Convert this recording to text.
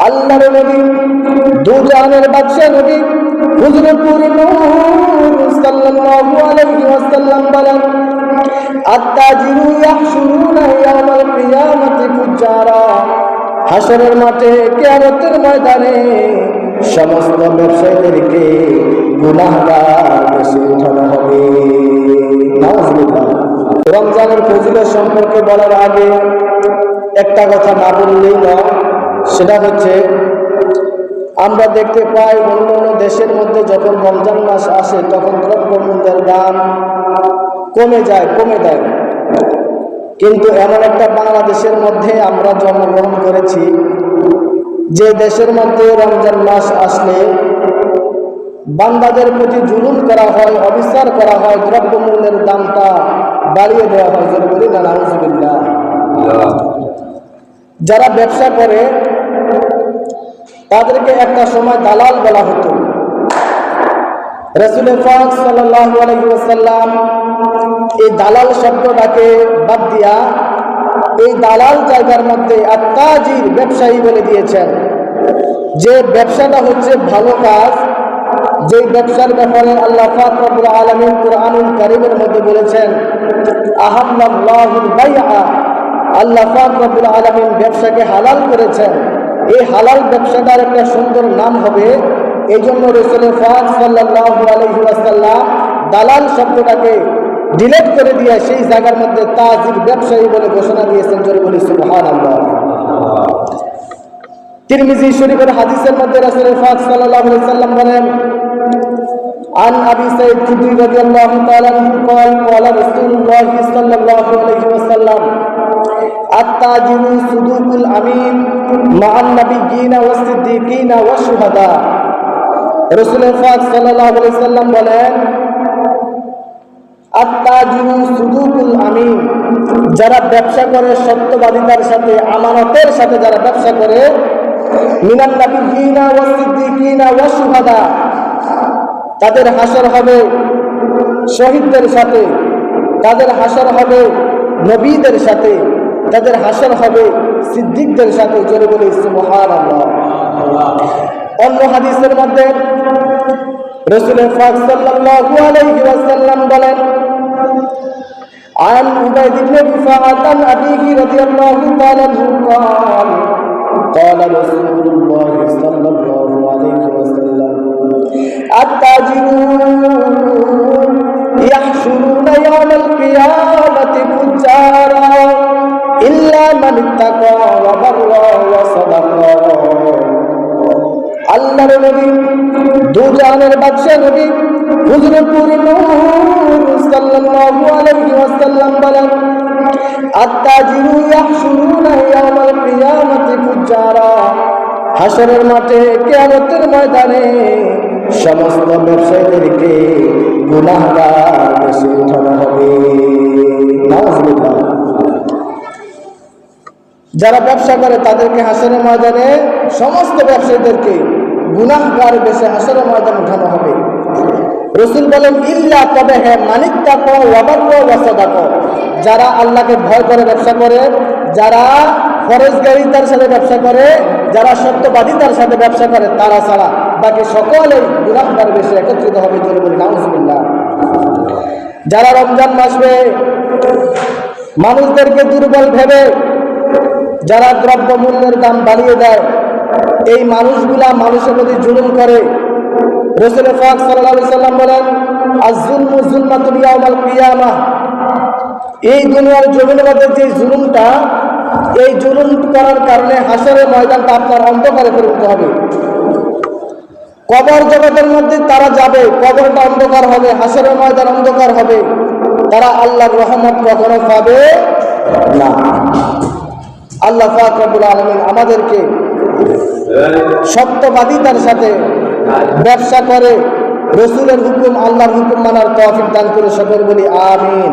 আল্লাহর নবী দু জাহানের বাদশা নবী হুজুরপুর নূর সাল্লাল্লাহু আলাইহি ওয়াসাল্লাম বলেন, আত-তাজিরু ইয়াহশুরুনা ইয়াওমাল কিয়ামাতি ফুজ্জারা। হাশরের মাঠে কিয়ামতের ময়দানে সমস্ত ব্যবসায়ীদেরকে গুনাহগার বেশি উঠানো হবে। নাউজুবিল্লাহ। রমজানের ফজিলত সম্পর্কে বলার আগে একটা কথা না বললেই নয়, সেটা হচ্ছে আমরা দেখতে পাই অন্যান্য দেশের মধ্যে যখন রমজান মাস আসে তখন দ্রব্যমূল্যের দাম কমে দেয়। কিন্তু এমন একটা বাংলাদেশের মধ্যে আমরা জন্মগ্রহণ করেছি যে দেশের মধ্যে রমজান মাস আসলে বান্দাদের প্রতি জুলুম করা হয়, অবিচার করা হয়, দ্রব্যমূল্যের দামটা বাড়িয়ে দেওয়া হয়। যেন বলি না, নাউজুবিল্লাহ। যারা ব্যবসা করে তাদেরকে একটা সময় দালাল বলা হতো। রাসূল পাক সাল্লাল্লাহু আলাইহি ওয়াসাল্লাম এই দালাল শব্দটাকে বাদ দিয়া এই দালাল জায়গার মধ্যে আত-তাজির ব্যবসায়ী বলে দিয়েছেন। যে ব্যবসাটা হচ্ছে ভালো কাজ, যে ব্যবসার ব্যাপারে আল্লাহ পাক রব্বুল আলামিন কুরআনুল কারীমের মধ্যে বলেছেন, আহাল্লাল্লাহুল বাইআ। আল্লাহ পাক রব্বুল আলামিন ব্যবসাকে হালাল করেছেন। এই হালাল ব্যবসাটার একটা সুন্দর নাম হবে। এই জন্য রাসূল পাক সাল্লাল্লাহু আলাইহি ওয়াসাল্লাম দালাল শব্দটাকে ডিলিট করে দিয়ে সেই জায়গার মধ্যে তাজির ব্যবসায়ী বলে ঘোষণা দিয়েছেন। জোরে বলি সুবহানাল্লাহ। তিরমিজি শরীফের হাদিসের মধ্যে রাসূল পাক সাল্লাল্লাহু আলাইহি ওয়াসাল্লাম বলেন, আন আবি সাঈদ খুদরি রাদিয়াল্লাহু তাআলা আনহু قال قال رسول الله صلى الله عليه وسلم আত-তাজিরু সুদুকুল আমিন মা'আন নাবিয়্যিনা ওয়াস সিদ্দিকিনা ওয়াশ শুহাদা। রাসূল পাক সাল্লাল্লাহু আলাইহি ওয়াসাল্লাম বলেন, আত-তাজিরু সুদুকুল আমিন। যারা ব্যবসা করে সত্যবাদিতার সাথে, আমানতের সাথে যারা ব্যবসা করে, মিনান নাবিয়্যিনা ওয়াস সিদ্দিকিনা ওয়াশ শুহাদা, তাদের হাসর হবে শহীদদের সাথে, তাদের হাসর হবে নবীদের সাথে, তাদের হাসর হবে সিদ্দিকদের সাথে। জোরে বলি সুবহানাল্লাহ। অন্য হাদিসের মধ্যে রাসূল পাক সাল্লাল্লাহু আলাইহি ওয়াসাল্লাম বলেন, আন উবাইদ ইবনে রিফাআত আন আবিহি রাদিয়াল্লাহু তাআলা আনহু قال قال رسول الله صلى الله عليه وسلم التاجرون يحشرون يوم القيامة فجارا إلا من اتقى وبر وصدق। আল্লাহর নবী দু জাহানের বাদশা নবী হুজুরপুর নূর সাল্লাল্লাহু আলাইহি ওয়াসাল্লাম বলেন, আত-তাজিরু ইয়াহশুরুনা ইয়াওমাল কিয়ামাতি ফুজ্জারা। হাশরের মাঠে কিয়ামতের ময়দানে সমস্ত ব্যবসায়ীদেরকে গুনাহগার বেশি উঠানো হবে। নাউজুবিল্লাহ। যারা ব্যবসা করে তাদেরকে হাশরের ময়দানে সমস্ত ব্যবসায়ীদেরকে গুনাহগার বেশি হাশরের ময়দানে উঠানো হবে। রাসূল বলেন, ইল্লা, তবে হ্যাঁ, মানিত্তাকা ওয়া বাররা ওয়া সাদাকা। যারা আল্লাহকে ভয় করে ব্যবসা করে, যারা ফরজগারিতার সাথে ব্যবসা করে, যারা সত্যবাদিতার সাথে ব্যবসা করে, তারা ছাড়া বাকি সকলেই গুনাহগার বেশি একত্রিত হবে। জোরে বলি নাউজুবিল্লাহ। যারা রমজান মাসে মানুষদেরকে দুর্বল ভেবে যারা দ্রব্যমূল্যের দাম বাড়িয়ে দেয়, এই মানুষগুলা মানুষের প্রতি জুলুম করে। রাসূল পাক সাল্লাল্লাহু আলাইহি ওয়াসাল্লাম বলেন, আয-যুলমু যুলমাতুল ইয়াওমাল কিয়ামাহ। এই দুনিয়ার জমিনের মধ্যে যে জুলুমটা, এই জুলুম করার কারণে হাশরের ময়দানটা আপনার অন্ধকারে পরিণত হবে। কবর জগতের মধ্যে তারা যাবে, কবরটা অন্ধকার হবে, হাশরের ময়দান অন্ধকার হবে, তারা আল্লাহর রহমত কখনো পাবে না। আল্লাহ পাক রব্বুল আলামিন আমাদেরকে সত্যবাদিতার সাথে ব্যবসা করে রাসূলের হুকুম, আল্লাহর হুকুম মানার তৌফিক দান করে সকলে বলি আমিন।